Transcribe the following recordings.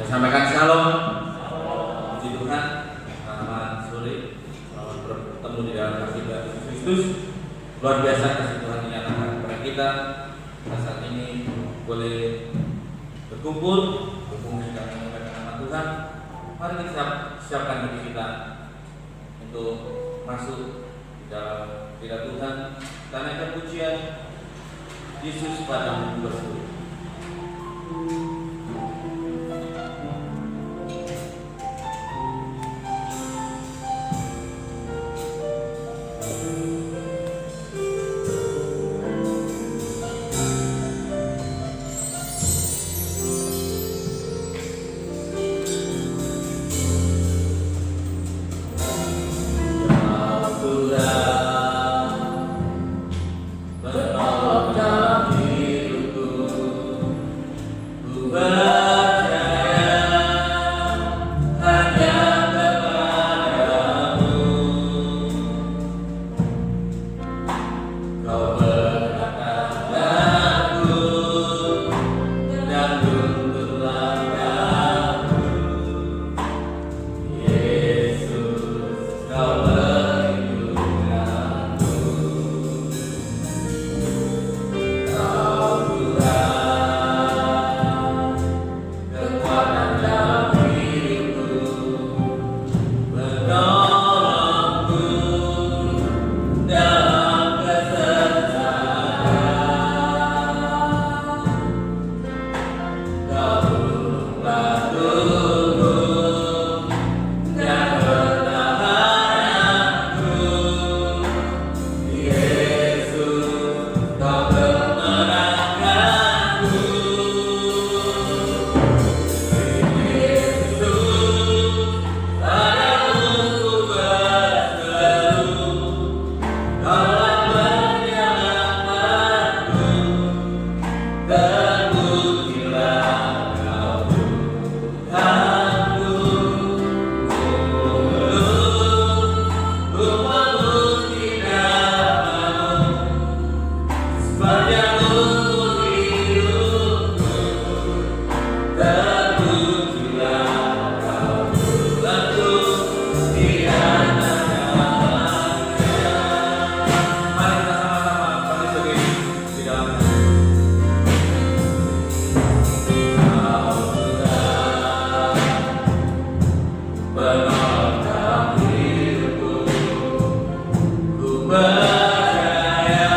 Saya sampaikan shalom. Puji Tuhan, selamat sore, selamat bertemu di dalam kasih Yesus Kristus. Luar biasa kasih Tuhan dinyatakan kepada kita. Pada saat ini boleh berkumpul kita menyampaikan nama Tuhan. Mari kita siapkan diri kita untuk masuk di dalam hadirat Tuhan. Kita naikkan pujian Yesus padamu berseru. Percaya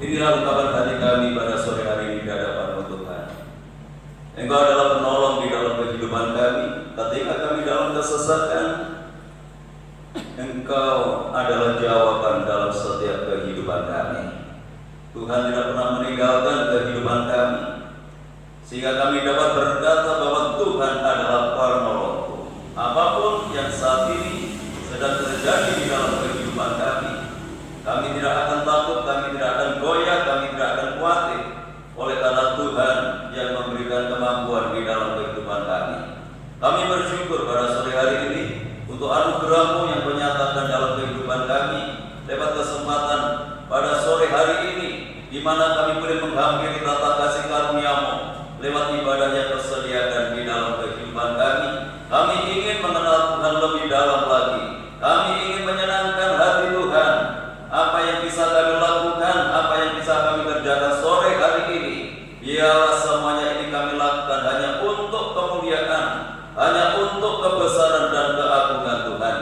Inilah ungkapan hati kami pada sore hari ini di hadapan Tuhan. Engkau adalah penolong di dalam kehidupan kami. Ketika kami dalam kesesatan, Engkau adalah jawaban dalam setiap kehidupan kami. Tuhan tidak pernah meninggalkan kehidupan kami, sehingga kami dapat berkata bahwa Tuhan adalah penolongku. Apapun yang saat ini sedang terjadi di dalam kehidupan kami tidak akan takut, kami tidak akan goyah, kami tidak akan khawatir, oleh karena Tuhan yang memberikan kemampuan di dalam kehidupan kami. Kami bersyukur pada sore hari ini untuk anugerah-Mu yang menyatakan dalam kehidupan kami lewat kesempatan pada sore hari ini, di mana kami boleh menghampiri tata kasih karunia-Mu lewat ibadah yang tersediakan di dalam kehidupan kami. Kami ingin mengenal Tuhan lebih dalam lagi. Kami ingin menyenangkan hati Tuhan. Apa yang bisa kami lakukan, apa yang bisa kami kerjakan sore hari ini, biarlah semuanya ini kami lakukan hanya untuk kemuliaan, hanya untuk kebesaran dan keagungan Tuhan.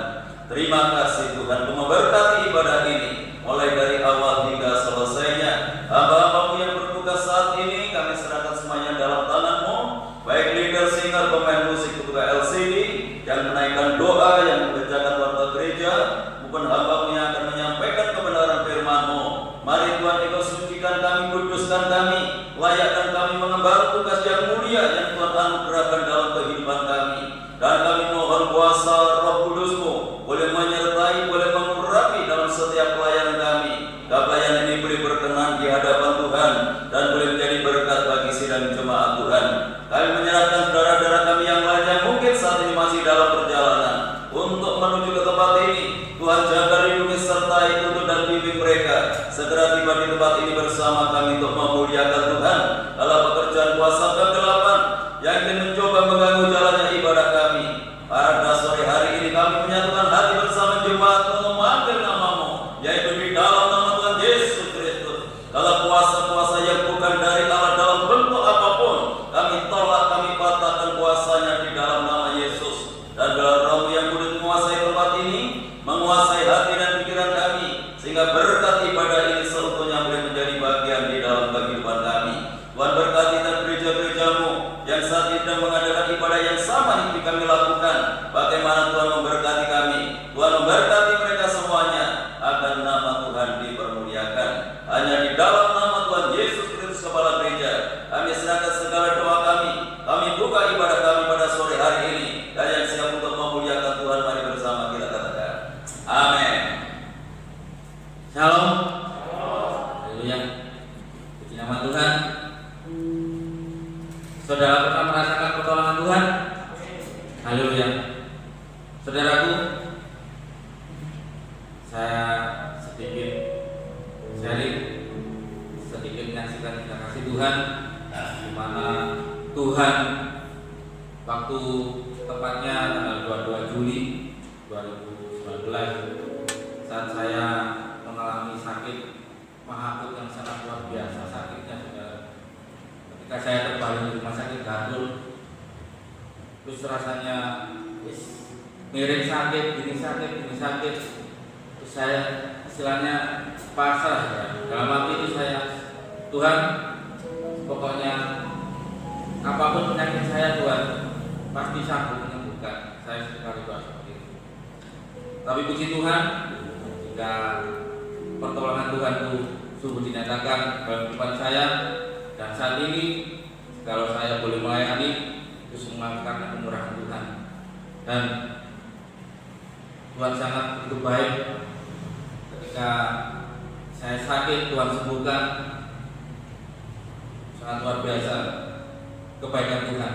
Terima kasih Tuhan untuk memberkati ibadah ini, mulai dari awal hingga selesainya. Hamba-Hamba-Mu yang bertugas saat ini kami serahkan semuanya dalam tangan-Mu, baik leader, singer, pemain musik, ketua LCD yang menaikkan doa, yang mengerjakan warta gereja, maupun hamba-Mu yang akan menyampaikan kebenaran firman-Mu. Mari Tuhan, Engkau sucikan kami, kuduskan kami, layakkan kami mengemban tugas yang mulia yang Tuhan anugerahkan dalam kehidupan kami. Dan kami mohon kuasa Roh Kudus-Mu boleh menyertai, boleh mengurapi dalam setiap pelayanan kami. Dan pelayanan ini boleh berkenan di hadapan Tuhan dan boleh menjadi berkat bagi sidang jemaat Tuhan. Kami menyerahkan saudara-saudara kami yang lain yang mungkin saat ini masih dalam perjalanan untuk menuju ke tempat ini. Tuhan jaga, lindungi, sertai, tuntun dan bimbing mereka segera tiba di tempat ini bersama kami untuk memuliakan Tuhan dalam pekerjaan kuasa kegelapan yang ingin mencoba mengganggu jalannya ibadah kami. Pada sore hari ini kami menyatukan hati bersama jemaat memanggil nama-Mu, yaitu di dalam nama Tuhan Yesus Kristus. Kalau kuasa-kuasa yang bukan dari Allah dalam bentuk apapun, kami tolak, kami patahkan kuasanya di dalam nama Yesus. Dan bila Roh yang kudus menguasai tempat ini, menguasai hati dan pikiran kami, sehingga berkat ibadah ini seutuhnya boleh menjadi bagian di dalam kehidupan kami. Tuhan berkati dan gereja-gereja-Mu yang saat ini sedang mengadakan ibadah yang sama yang kami lakukan. Bagaimana Tuhan memberkati kami, Tuhan memberkati mereka semuanya, agar nama Tuhan dipermuliakan. Hanya di dalam nama Tuhan Yesus Kristus Kepala Gereja, kami serahkan segala doa kami. Kami buka ibadah kami pada sore hari ini. Dan yang siap untuk memuliakan Tuhan, mari bersama kita katakan amin. Shalom. Haleluya. Puji nama Tuhan. Saudara pernah merasakan pertolongan Tuhan? Haleluya. Saudaraku, saya sedikit sharing, sedikit menyaksikan kita kasih Tuhan, di mana Tuhan waktu tepatnya tanggal 22 Juli 2019 saat saya mengalami sakit mahakut yang sangat luar biasa sakitnya, saudara. Ketika saya terbaring di rumah sakit Gadul, terus rasanya miring sakit, gini sakit, terus saya istilahnya pasrah, saudara. Dalam hati itu saya, Tuhan, pokoknya apapun penyakit saya, Tuhan pasti sanggup menyembuhkan. Saya sekali doa seperti itu. Tapi puji Tuhan, jika pertolongan Tuhan itu sungguh dinyatakan dalam kehidupan saya, dan saat ini kalau saya boleh melayani itu semua karena kemurahan Tuhan. Dan Tuhan sangat begitu baik. Ketika saya sakit, Tuhan sembuhkan. Sangat luar biasa kebaikan Tuhan.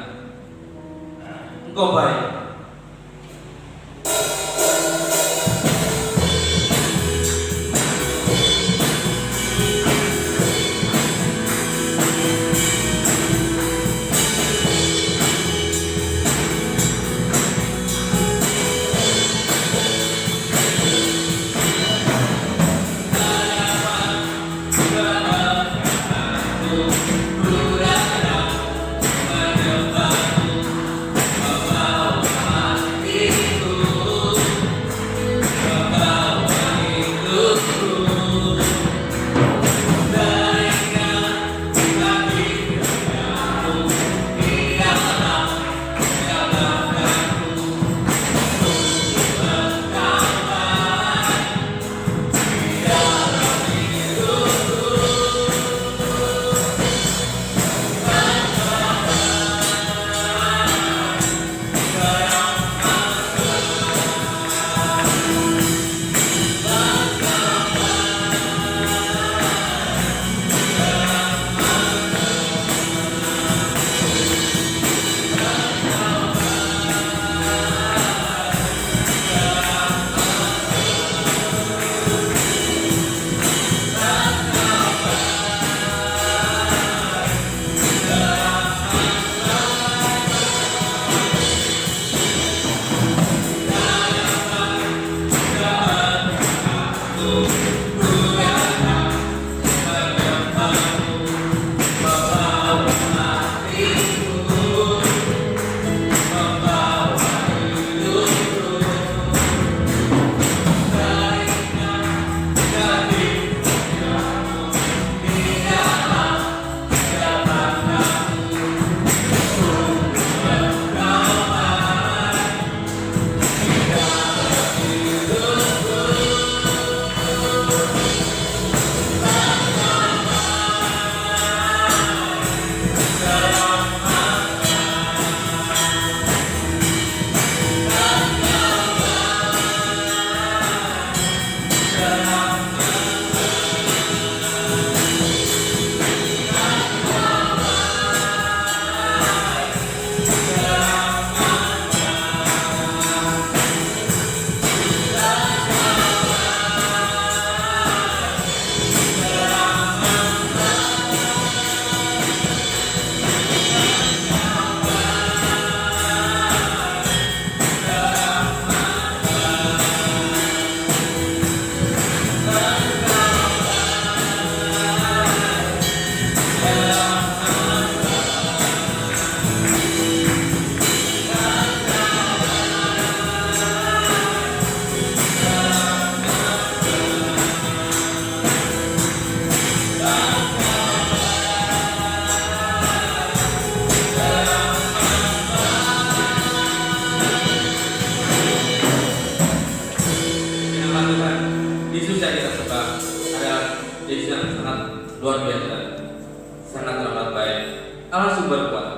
Engkau baik. Menyembahmu, berbuat.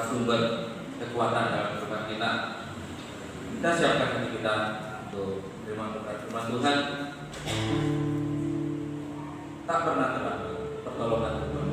Sumber kekuatan dalam kehidupan kita. Kita siapkan hati kita untuk firman Tuhan. Tak pernah terlambat pertolongan Tuhan.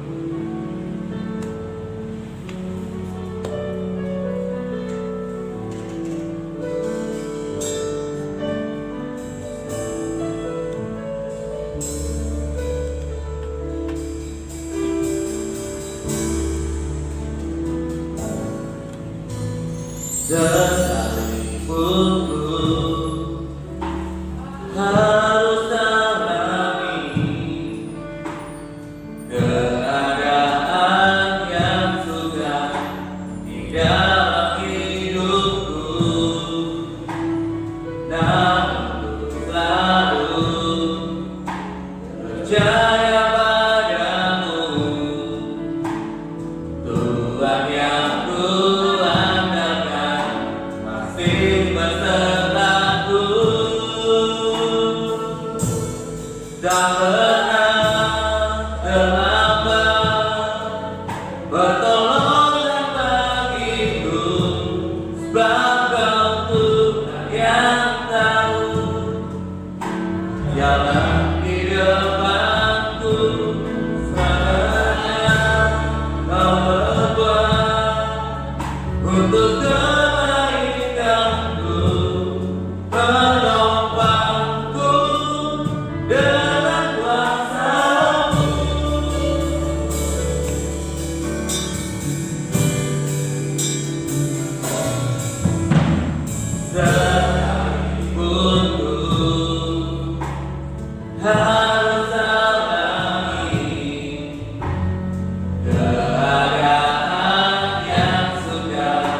Sekalipun ku harus alami keadaan yang sudah di dalam hidupku, namun ku selalu percaya padamu, Tuhan yang tak pernah terlambat pertolongan bagiku, sebab Kau Tuhan yang tahu jalan di depanku, selamanya Kau berbuat untuk kebaikanku, penopangku dengan kuasa-Mu. Sekalipun ku harus alami keadaan yang sudah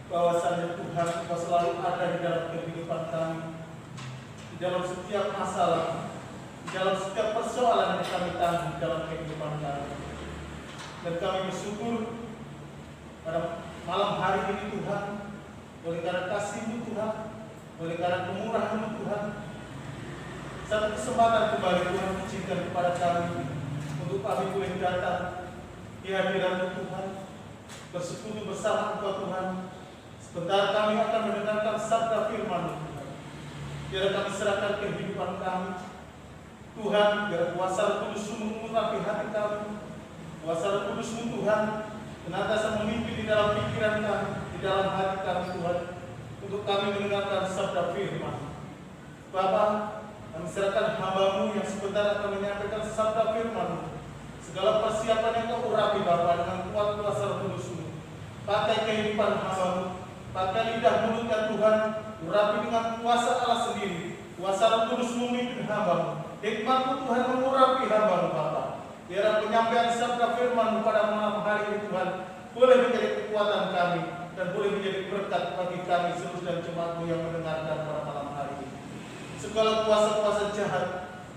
bahwasanya Tuhan Engkau selalu ada di dalam kehidupan kami, di dalam setiap masalah, di dalam setiap persoalan yang kami tanggung dalam kehidupan kami. Dan kami bersyukur pada malam hari ini Tuhan, oleh karena kasih-Mu Tuhan, oleh karena kemurahan-Mu Tuhan, satu kesempatan kembali Tuhan izinkan kepada kami untuk kami boleh datang di hadirat-Mu Tuhan, bersekutu bersama Engkau Tuhan. Sebentar kami akan mendengarkan sabda firman-Mu Tuhan. Biar kami serahkan kehidupan kami Tuhan, biar kuasa Roh Kudus-Mu mengurapi hati kami, kuasa Roh Kudus-Mu Tuhan senantiasa memimpin di dalam pikiran kami, di dalam hati kami Tuhan, untuk kami mendengarkan sabda firman. Bapa, kami serahkan hamba-Mu yang sebentar akan menyampaikan sabda firman-Mu. Segala persiapan yang Kau urapi Bapa dengan kuat kuasa Roh Kudus-Mu. Pakai kehidupan hamba-Mu, pakai lidah mulutnya Tuhan, urapi dengan kuasa Allah sendiri. Kuasa Roh Kudus memimpin hamba-Mu. Hikmat-Mu Tuhan mengurapi hamba-Mu Bapa. Biar penyampaian sabda firman-Mu pada malam hari ini Tuhan boleh menjadi kekuatan kami dan boleh menjadi berkat bagi kami seluruh dan jemaat-Mu yang mendengarkan pada malam hari ini. Segala kuasa-kuasa jahat,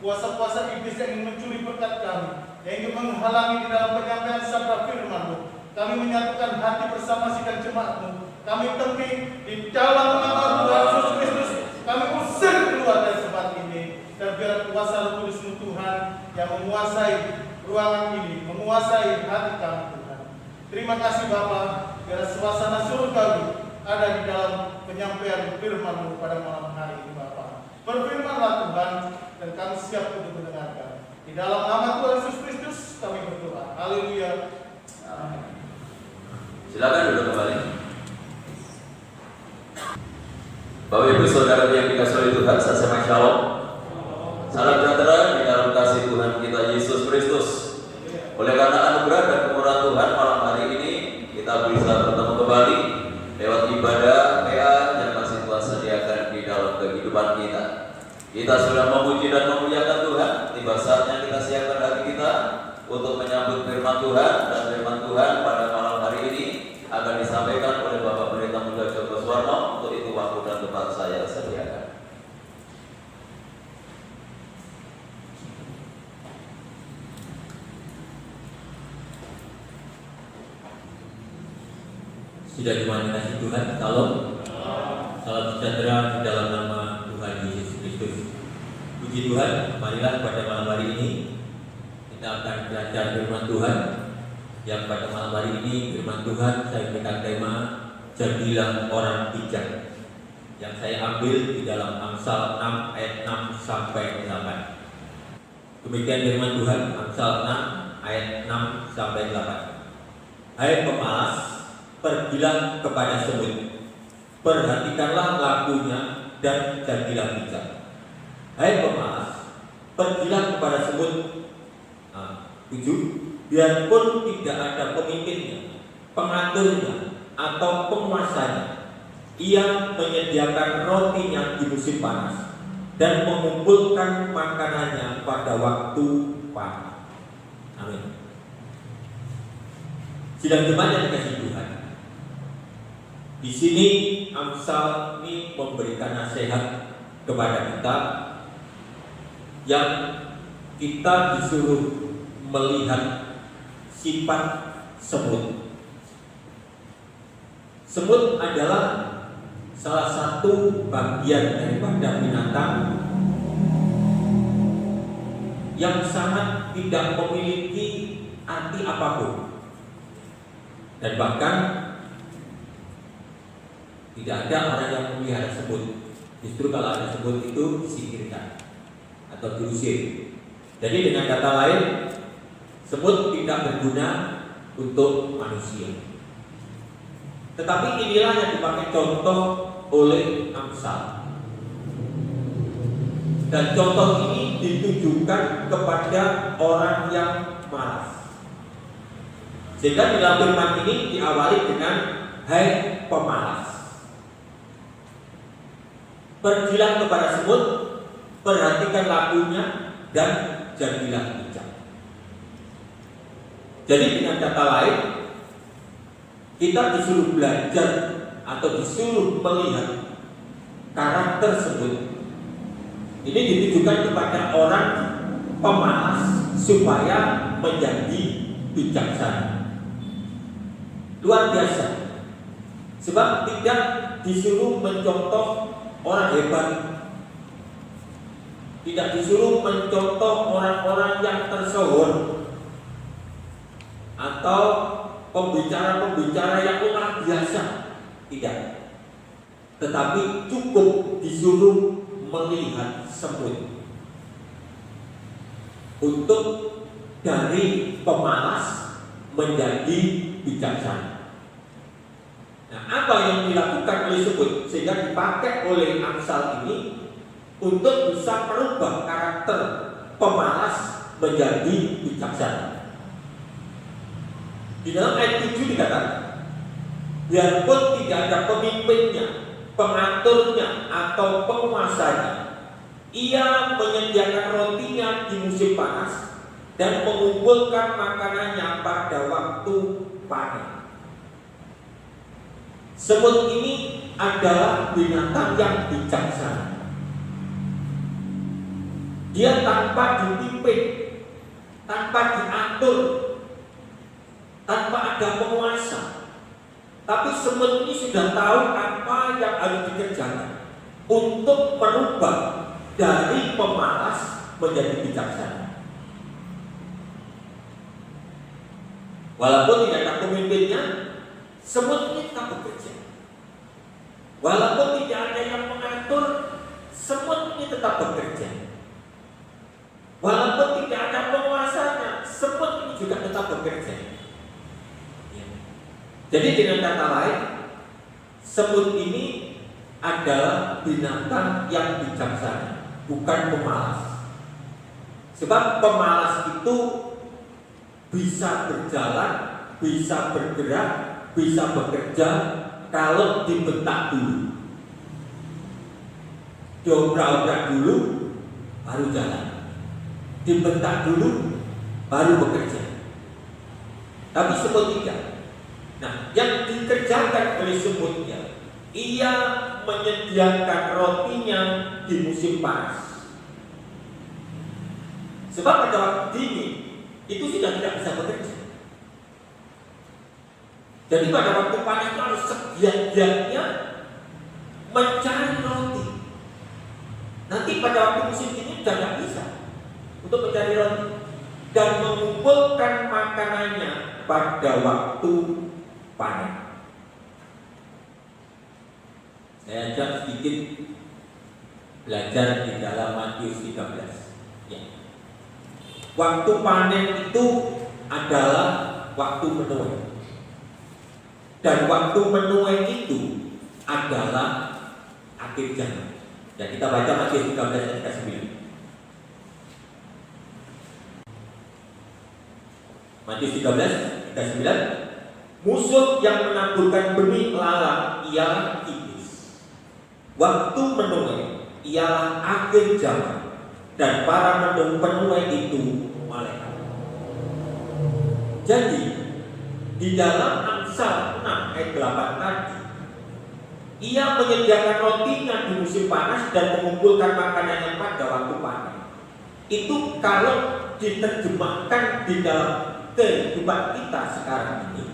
kuasa-kuasa iblis yang ingin mencuri berkat kami, yang ingin menghalangi di dalam penyampaian sabda firman-Mu, kami menyatukan hati bersama sidang jemaat-Mu. Kami tembik di dalam nama Tuhan Yesus Kristus. Kami usir keluar dari tempat ini. Dan biar kuasa Roh Kudus-Mu Tuhan yang menguasai ruangan ini, menguasai hati kami Tuhan. Terima kasih Bapa, biar suasana surgawi ada di dalam penyampaian firman-Mu pada malam hari ini Bapa. Berfirmanlah Tuhan, dan kami siap untuk mendengarkan. Di dalam nama Tuhan Yesus Kristus kami berdoa. Haleluya. Amin. Silakan duduk kembali. Bapak Ibu Saudara yang dikasihi oleh Tuhan, shalom shalom. Salam sejahtera di dalam kasih Tuhan kita Yesus Kristus. Oleh karena anugerah dan kemurahan Tuhan, malam hari ini kita bisa bertemu kembali lewat ibadah PA yang masih Tuhan sediakan di dalam kehidupan kita. Kita sudah memuji dan memuliakan Tuhan. Tiba saatnya kita siapkan hati kita untuk menyambut firman Tuhan, dan firman Tuhan pada malam hari ini akan disampaikan oleh Bapak Pendeta Muda Joko Suwarno. Untuk itu waktu dan tempat saya sediakan. Sudah dimana Tuhan, salam sejahtera di dalam nama Tuhan Yesus Kristus. Puji Tuhan, marilah pada malam hari ini kita akan belajar firman Tuhan. Yang pada malam hari ini firman Tuhan saya berikan tema jadilah orang bijak, yang saya ambil di dalam Amsal 6 ayat 6 sampai 8. Demikian firman Tuhan, Amsal 6 ayat 6 sampai 8. Hai pemalas, pergilah kepada semut, perhatikanlah lakunya dan jadilah bijak. Hai pemalas, pergilah kepada semut. 7. Biarpun tidak ada pemimpinnya, pengaturnya, atau penguasanya, ia menyediakan rotinya di musim panas dan mengumpulkan makanannya pada waktu panas. Amin. Sidang jemaat yang dikasihi Tuhan, di sini Amsal ini memberikan nasihat kepada kita yang kita disuruh melihat sifat semut. Semut adalah salah satu bagian daripada binatang yang sangat tidak memiliki arti apapun, dan bahkan tidak ada orang yang memelihara semut. Justru kalau ada semut itu disingkirkan atau diusir. Jadi dengan kata lain, semut tidak berguna untuk manusia. Tetapi inilah yang dipakai contoh oleh Amsal. Dan contoh ini ditujukan kepada orang yang malas. Sehingga di dalam firman ini diawali dengan hai pemalas. Pergilah kepada semut, perhatikan lakunya dan jadilah bijak. Jadi dengan kata lain, kita disuruh belajar atau disuruh melihat karakter tersebut. Ini ditujukan kepada orang pemalas supaya menjadi bijaksana. Luar biasa. Sebab tidak disuruh mencontoh orang hebat, tidak disuruh mencontoh orang-orang yang tersohor atau pembicara-pembicara yang luar biasa. Tidak. Tetapi cukup disuruh melihat semut untuk dari pemalas menjadi bijaksana. Nah, apa yang dilakukan oleh semut sehingga dipakai oleh Amsal ini untuk bisa merubah karakter pemalas menjadi bijaksana. Di dalam ayat 7 dikatakan, biarpun tidak ada pemimpinnya, pengaturnya atau penguasanya, ia menyediakan rotinya di musim panas dan mengumpulkan makanannya pada waktu panen. Semut ini adalah binatang yang bijaksana. Dia tanpa dipimpin, tanpa diatur, tanpa ada penguasa. Tapi semut ini sudah tahu apa yang harus dikerjakan untuk merubah dari pemalas menjadi bijaksana. Walaupun tidak ada pemimpinnya, semut ini tetap bekerja. Walaupun tidak ada yang mengatur, semut ini tetap bekerja. Walaupun tidak ada penguasanya, semut ini juga tetap bekerja. Ya. Jadi dengan kata lain, semut ini adalah binatang yang bijaksana, bukan pemalas. Sebab pemalas itu bisa berjalan, bisa bergerak, bisa bekerja kalau dibentak dulu, diobrak-obrak dulu, baru jalan, dibentak dulu, baru bekerja. Tapi semut tidak. Nah, yang dikerjakan oleh semutnya, ia menyediakan rotinya di musim panas. Sebab pada waktu dingin itu sudah tidak bisa bekerja. Jadi pada waktu panas itu harus segiat-giatnya mencari roti. Nanti pada waktu musim dingin sudah tidak bisa untuk mencari roti dan mengumpulkan makanannya pada waktu panen. Saya ajak sedikit belajar di dalam Matius 13. Ya. Waktu panen itu adalah waktu menuai. Dan waktu menuai itu adalah akhir zaman. Dan kita baca Matius 13 ayat 9. Matius 13 ayat 9. Musuh yang menaburkan benih lalang ialah iblis. Waktu menuai ialah akhir zaman, dan para penuai itu malaikat. Jadi di dalam Amsal 6 ayat 8 tadi, ia menyediakan rotinya di musim panas dan mengumpulkan makanannya pada waktu panen. Itu kalau diterjemahkan di dalam kehidupan kita sekarang ini,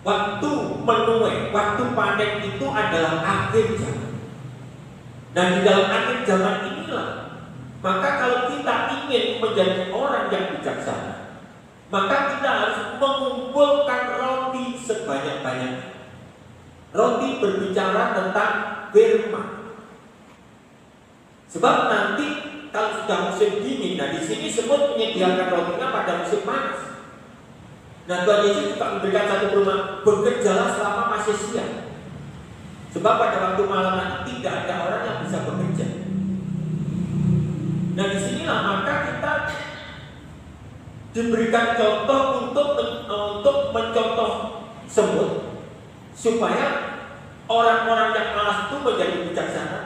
waktu menuai, waktu panen itu adalah akhir zaman. Dan di dalam akhir zaman inilah, maka kalau kita ingin menjadi orang yang bijaksana, maka kita harus mengumpulkan roti sebanyak-banyaknya. Roti berbicara tentang firman. Sebab nanti kalau sudah musim dingin, nah di sini semut menyediakan rotinya pada musim panas. Nah, Tuhan Yesus juga memberikan satu perumahan, bekerjalah selama masih siang. Sebab pada waktu malam nanti tidak ada orang yang bisa bekerja. Nah, disinilah maka kita diberikan contoh untuk mencontoh semut, supaya orang-orang yang malas itu menjadi bijaksana,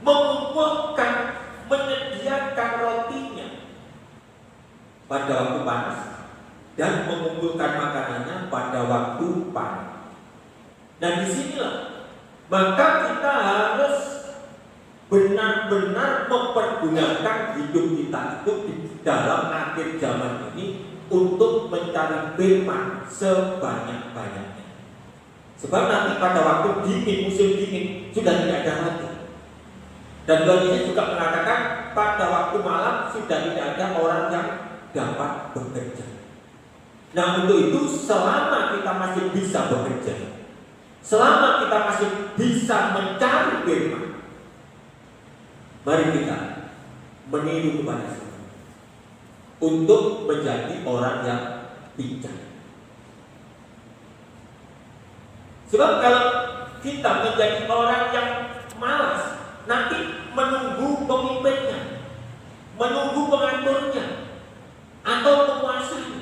mengumpulkan, menyediakan rotinya pada waktu panas dan mengumpulkan makanannya pada waktu panen. Dan disinilah maka kita harus benar-benar mempergunakan hidup kita itu di dalam akhir zaman ini untuk mencari firman sebanyak-banyaknya. Sebab nanti pada waktu dingin, musim dingin sudah tidak ada lagi. Dan Tuhan Yesus juga mengatakan pada waktu malam sudah tidak ada orang yang dapat bekerja. Nah, untuk itu selama kita masih bisa bekerja, selama kita masih bisa mencari firman, mari kita meniru kepada Tuhan untuk menjadi orang yang bijak. Sebab kalau kita menjadi orang yang malas, nanti menunggu pemimpinnya, menunggu pengaturnya, atau penguasanya.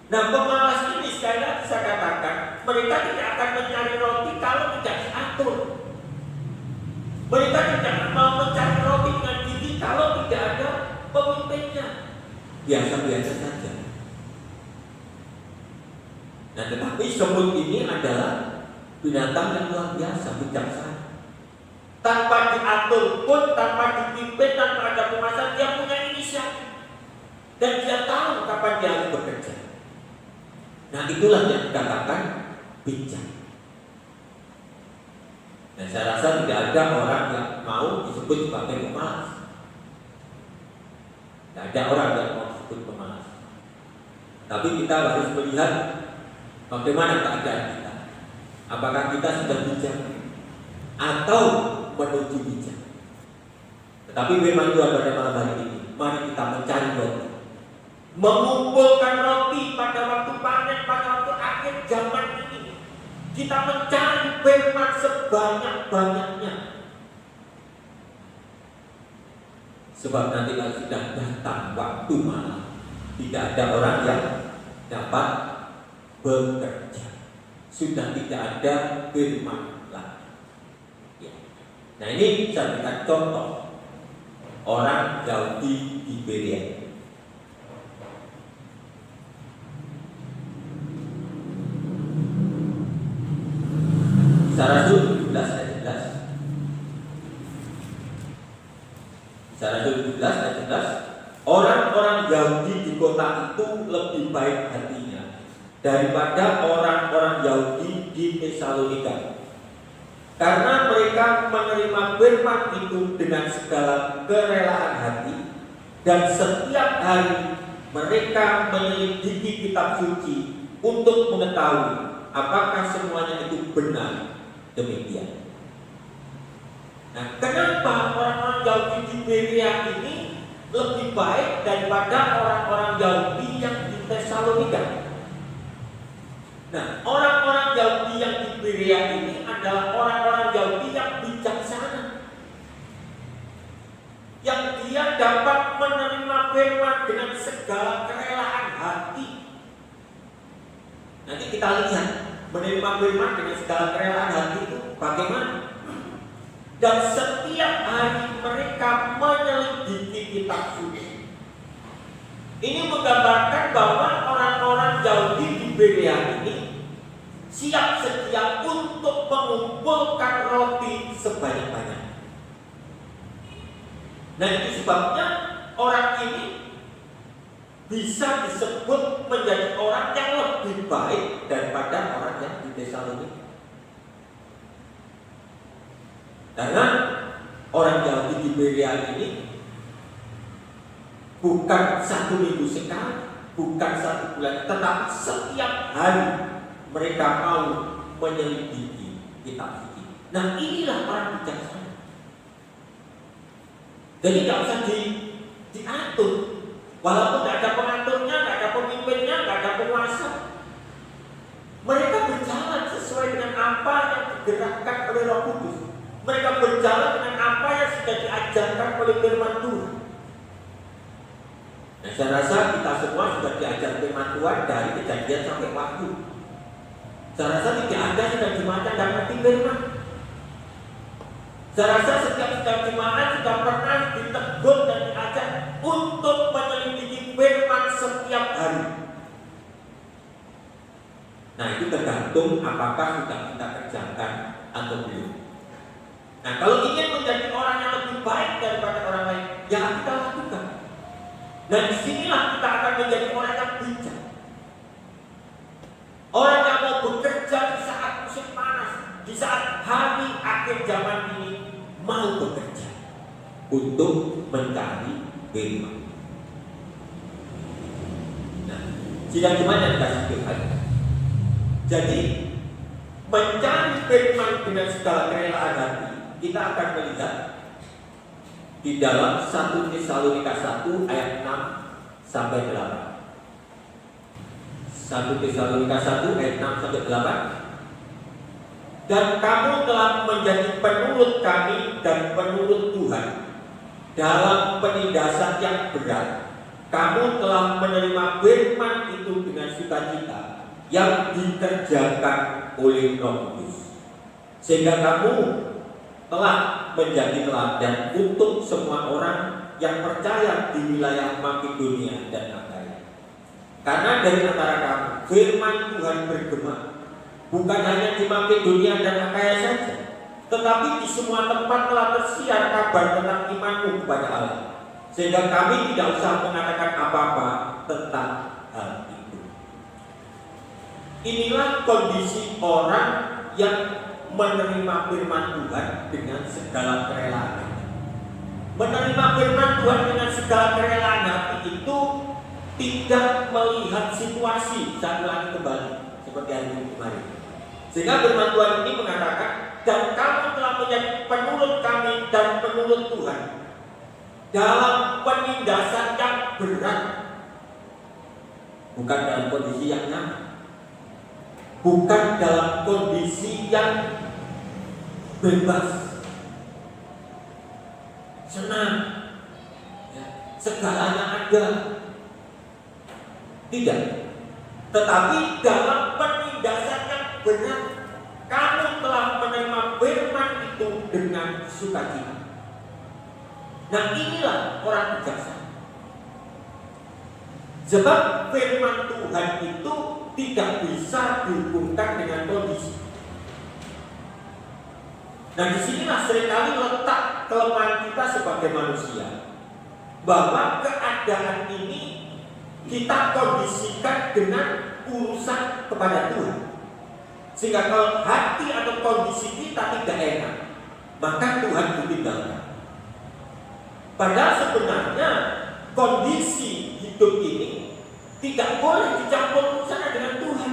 Nah, pemalas ini sekali lagi saya katakan, mereka tidak akan mencari roti kalau tidak diatur. Mereka tidak mau mencari roti dengan gigi kalau tidak ada pemimpinnya. Biasa-biasa saja. Nah, tetapi semut ini adalah binatang yang luar biasa, bijaksana. Tanpa diatur pun, tanpa dipimpin, tanpa ada penguasa, dia punya inisiatif. Dan dia tahu kapan dia harus bekerja. Nah, itulah yang dikatakan bijak. Dan saya rasa tidak ada orang yang mau disebut sebagai pemalas. Tidak ada orang yang mau disebut pemalas. Tapi kita harus melihat bagaimana keadaan kita. Apakah kita sudah bijak atau menuju bijak? Tetapi memang Tuhan pada malam hari ini, mari kita mencari roti, mengumpulkan roti pada waktu panen, pada waktu akhir zaman ini. Kita mencari firman sebanyak-banyaknya. Sebab nanti kalau sudah datang waktu malam, tidak ada orang yang dapat bekerja. Sudah tidak ada firman lagi. Ya. Nah, ini saya berikan contoh orang Yahudi di Berea. Rasul 17 ayat 11. Rasul 17 ayat 11. Orang-orang Yahudi di kota itu lebih baik hatinya daripada orang-orang Yahudi di Tesalonika, karena mereka menerima firman itu dengan segala kerelaan hati, dan setiap hari mereka menyelidiki kitab suci untuk mengetahui apakah semuanya itu benar. Demikian. Nah, kenapa orang-orang Yahudi di Berea ini lebih baik daripada orang-orang Yahudi yang di Tesalonika? Nah, orang-orang Yahudi yang di Berea ini adalah orang-orang Yahudi yang bijaksana, yang dia dapat menerima firman dengan segala kerelaan hati. Nanti kita lihat menerima firman dengan segala kerelaan hati itu bagaimana. Dan setiap hari mereka menyelidiki kitab suci. Ini menggambarkan bahwa orang-orang Yahudi di Berea ini siap sedia untuk mengumpulkan roti sebanyak-banyaknya. Nah, itu sebabnya orang ini bisa disebut menjadi orang yang lebih baik daripada orang yang di Tesalonika. Karena orang Yahudi di Berea ini bukan satu minggu sekali, bukan satu bulan, tetapi setiap hari mereka mau menyelidiki kitab suci. Nah, inilah orang bijaksana. Jadi tidak usah diatur. Walaupun tidak ada pengaturnya, tidak ada pemimpinnya, tidak ada penguasa, mereka berjalan sesuai dengan apa yang digerakkan oleh Roh Kudus. Mereka berjalan dengan apa yang sudah diajarkan oleh firman Tuhan. Nah, saya rasa kita semua sudah diajar firman Tuhan dari Kejadian sampai Wahyu. Saya rasa tidak ada sudah jemaat yang mengerti firman. Saya rasa setiap jemaat sudah pernah ditegur dan diajar untuk menyelidiki firman setiap hari. Nah, itu tergantung apakah sudah kita kerjakan atau belum. Nah, kalau ingin menjadi orang yang lebih baik daripada orang lain, ya kita lakukan. Dan disinilah kita akan menjadi orang yang bijak. Orang yang mau bekerja di saat musim panas, di saat hari akhir zaman ini, mau bekerja untuk mencari firman. Nah, sidang jemaat yang dikasih Tuhan. Jadi, mencari firman dengan segala kerelaan hati, kita akan melihat di dalam 1 Tesalonika 1 ayat 6 sampai 8. 1 Tesalonika 1 ayat 6 sampai 8. Dan kamu telah menjadi penurut kami dan penurut Tuhan dalam penindasan yang berat. Kamu telah menerima firman itu dengan sukacita yang dikerjakan oleh Roh Kudus, sehingga kamu telah menjadi teladan untuk semua orang yang percaya di wilayah Makedonia dan Akaya. Karena dari antara kamu firman Tuhan bergema, bukan hanya di Makedonia dan Akaya saja, tetapi di semua tempat telah tersiar kabar tentang imanmu kepada Allah, sehingga kami tidak usah mengatakan apa-apa tentang hal itu. Inilah kondisi orang yang menerima firman Tuhan dengan segala kerelaan. Menerima firman Tuhan dengan segala kerelaan hati itu tidak melihat situasi saat lagi kembali seperti hari ini kemarin. Sehingga firman Tuhan ini mengatakan, dan kamu telah menjadi penurut kami dan penurut Tuhan dalam penindasan yang berat, bukan dalam kondisi yang nyaman, bukan dalam kondisi yang bebas, senang, ya, segalanya ada. Tidak. Tetapi dalam penindasan yang berat, kamu telah menerima firman itu dengan sukacita. Nah, inilah orang bijaksana. Sebab firman Tuhan itu tidak bisa dihubungkan dengan kondisi. Nah, disinilah seringkali letak kelemahan kita sebagai manusia, bahwa keadaan ini kita kondisikan dengan urusan kepada Tuhan. Sehingga kalau hati atau kondisi kita tidak enak, maka Tuhan ditinggalkan. Padahal sebenarnya kondisi hidup ini tidak boleh dicampur urusannya dengan Tuhan.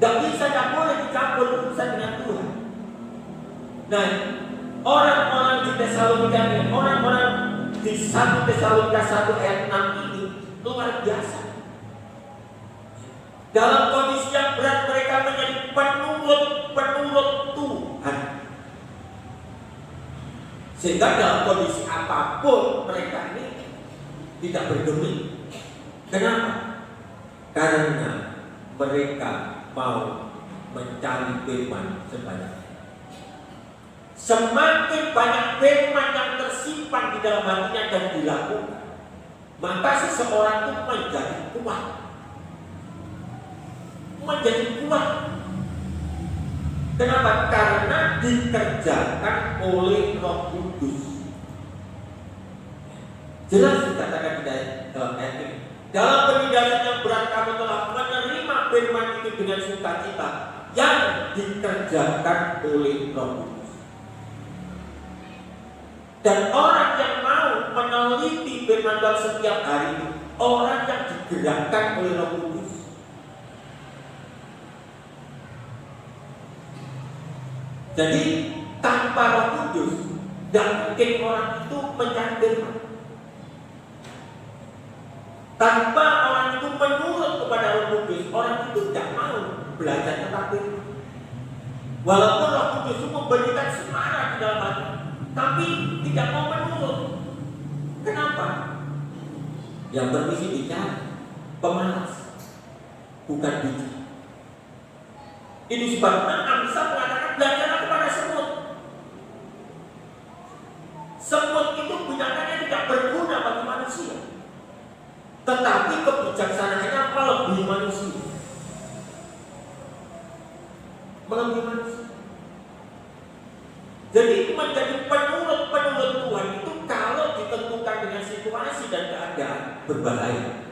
Tidak boleh dicampur urusan dengan Tuhan. Nah, orang-orang di Tesalonika ini, orang-orang di 1 Tesalonika 1 ayat 6 ini luar biasa. Dalam kondisi yang berat mereka menjadi penurut Tuhan. Sehingga dalam kondisi apapun mereka ini tidak bergeming. Kenapa? Karena mereka mau mencari firman sebanyak. Semakin banyak firman yang tersimpan di dalam hatinya dan dilakukan, maka seseorang itu menjadi kuat. Menjadi kuat. Kenapa? Karena dikerjakan oleh Roh Kudus. Jelas dikatakan di dalam ayat ini. Dalam penindasan yang berat kamu telah menerima firman itu dengan sukacita yang dikerjakan oleh Roh Kudus. Dan orang yang mau meneliti firman Tuhan setiap hari, orang yang digerakkan oleh Roh Kudus. Jadi tanpa Roh Kudus, tidak mungkin orang itu mencari firman. Tanpa orang itu menurut kepada Roh Kudus, orang itu tidak mau belajar tentang firman. Walaupun Roh Kudus itu memberikan semangat di dalam hati, tapi tidak mau menurut. Kenapa? Yang bermisi bicara pemalas, bukan bijak. Ini sebabnya Amsal mengatakan belajarlah kepada semut. Semut itu binatang yang tidak berguna bagi manusia, tetapi kebijaksanaannya melebihi manusia. Melebihi manusia. Jadi menjadi penurut Tuhan itu kalau ditentukan dengan situasi dan keadaan berbahaya.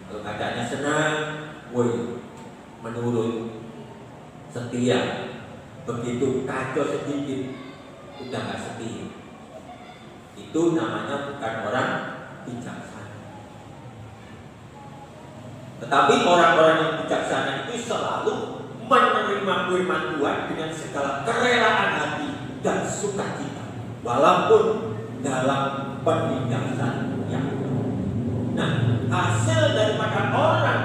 Kalau keadaannya senang, woi, menurut, setia. Begitu kacau sedikit, udah gak setia. Itu namanya bukan orang bijaksana. Tetapi orang-orang yang bijaksana itu selalu menerima firman Tuhan dengan segala kerelaan hati dan sukacita, walaupun dalam penindasan yang berat. Nah, hasil daripada orang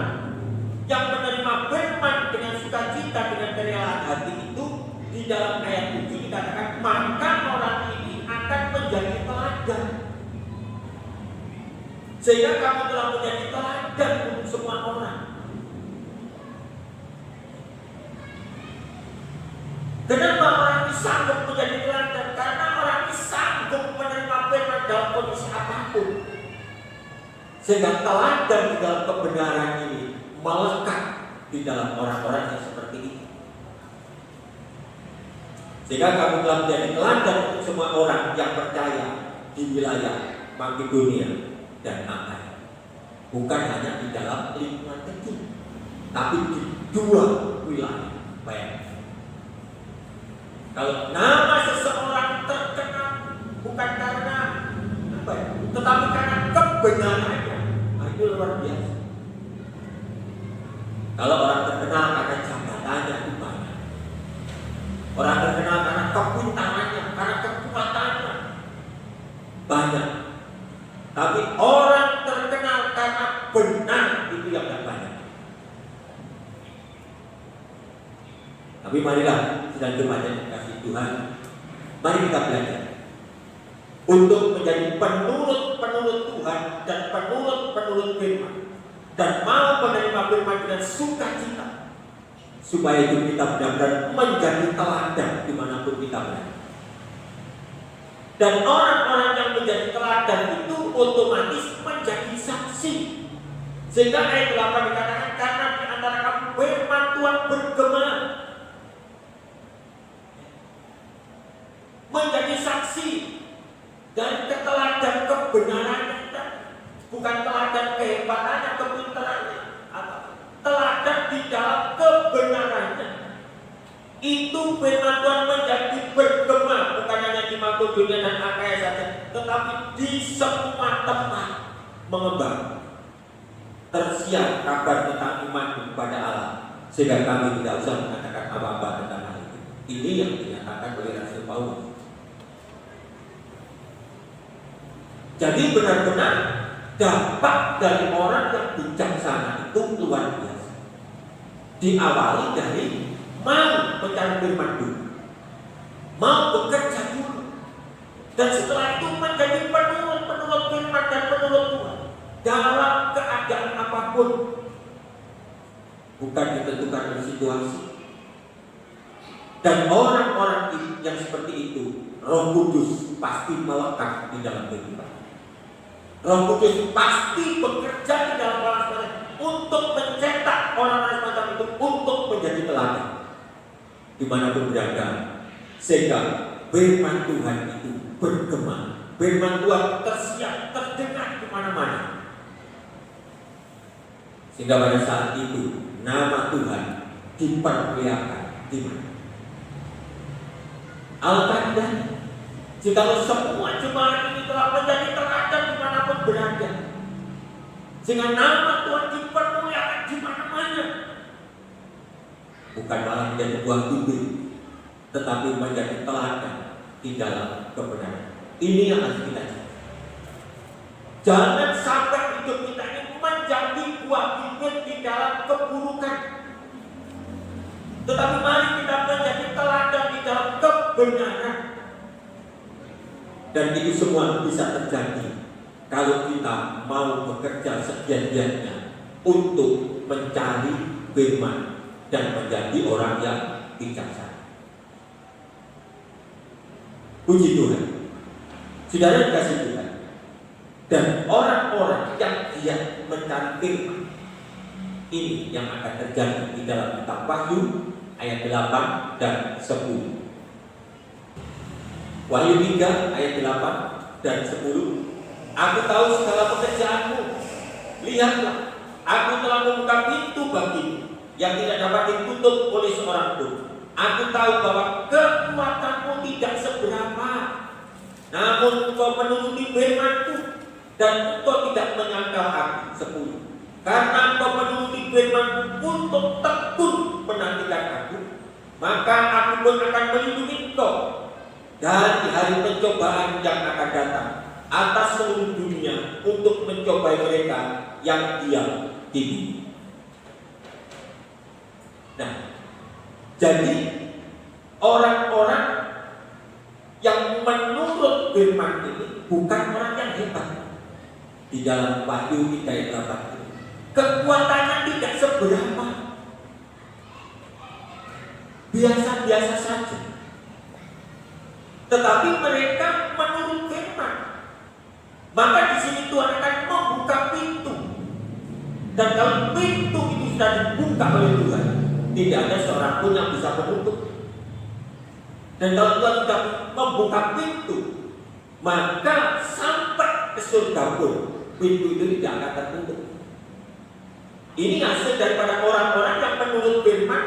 yang menerima firman dengan sukacita, dengan kerelaan hati itu, di dalam ayat 7 dikatakan, maka orang ini akan menjadi teladan. Sehingga kamu telah menjadi teladan untuk semua orang. Kenapa orang ini sanggup menjadi teladan? Karena orang ini sanggup menerima firman dalam kondisi apapun. Sehingga teladan di dalam kebenaran ini melekat di dalam orang-orang yang seperti ini. Sehingga kamu telah menjadi teladan untuk semua orang yang percaya di wilayah Makedonia dan Akaya. Bukan hanya di dalam lingkungan kecil, tapi di dua wilayah. Baik. Kalau nama seseorang terkenal bukan karena apa ya, tetapi karena kebenarannya, nah itu luar biasa. Kalau orang terkenal karena jabatannya itu banyak. Orang terkenal karena kepintarannya, karena kekuatannya banyak. Tapi orang terkenal karena benar itu yang tidak banyak. Tapi marilah sedang jemaat kasih Tuhan, mari kita belajar untuk menjadi penurut Tuhan dan penurut firman, dan mau menerima firman dengan sukacita, supaya itu kita benar-benar menjadi teladan dimanapun kita berada. Dan orang-orang yang menjadi teladan itu otomatis menjadi saksi. Sehingga ayat 8 dikatakan, karena di antara kamu firman Tuhan bergema. Menjadi saksi dari keteladan kebenarannya kita, bukan teladan kehebatannya, kepintarannya, teladan di dalam kebenarannya. Itu firman Tuhan menjadi bergema, bukan hanya di Makedonia dan Akaya saja, tetapi di semua tempat mengembar. Tersiar kabar tentang iman kepada Allah, sehingga kami tidak usah mengatakan apa-apa tentang hal itu. Ini yang dinyatakan oleh Rasul Paulus. Jadi benar-benar dampak dari orang yang bijaksana itu luar biasa. Diawali dari mau mencari firman dulu, mau bekerja dulu, dan setelah itu menjadi penurut firman dan penurut Tuhan dalam keadaan apapun, bukan ditentukan oleh situasi. Dan orang-orang yang seperti itu, Roh Kudus pasti melekat di dalam kehidupan. Roh Kudus pasti bekerja di dalam orang semacam untuk mencetak orang-orang semacam itu untuk menjadi teladan dimanapun berada, sehingga firman Tuhan itu bergema, firman Tuhan tersiar, terdengar di mana-mana, sehingga pada saat itu nama Tuhan diperlihatkan di mana. Al-Qaeda, jika semua jemaat ini telah menjadi teladan dimanapun berada, sehingga nama Tuhan dipermuliakan di mana-mana, bukan malah menjadi buah bibir, tetapi menjadi teladan di dalam kebenaran. Ini yang harus kita jaga. Jangan sampai hidup kita ini menjadi buah bibir di dalam keburukan, tetapi mari kita menjadi teladan di dalam kebenaran. Dan itu semua bisa terjadi kalau kita mau bekerja segiat-giatnya untuk mencari firman dan menjadi orang yang bijaksana. Puji Tuhan. Saudara dikasih Tuhan. dan orang-orang yang giat mencari firman. Ini yang akan terjadi di dalam kitab Wahyu ayat 8 dan 10. Wahyu 3 ayat 8 dan 10. Aku tahu segala pekerjaanmu. Lihatlah, aku telah membuka pintu bagimu yang tidak dapat ditutup oleh seorang pun. Aku tahu bahwa kekuatanmu tidak seberapa, namun engkau menuruti firman-Ku dan engkau tidak menyangkal aku. 10. Karena engkau menuruti firman-Ku untuk tekun menantikan aku, maka aku pun akan melindungi engkau dari hari pencobaan yang akan datang atas seluruh dunia untuk mencobai mereka yang diam di bumi. Nah, jadi orang-orang yang menurut firman ini bukan orang yang hebat. Di dalam Wahyu 3 ayat 8, kekuatannya tidak seberapa, biasa-biasa saja. Tetapi mereka menurut firman. Maka di sini Tuhan akan membuka pintu. Dan kalau pintu itu sudah dibuka oleh Tuhan, tidak ada seorang pun yang bisa menutup. Dan kalau Tuhan sudah membuka pintu, maka sampai ke surga pun pintu itu tidak akan tertutup. Ini hasil daripada orang-orang yang menurut firman,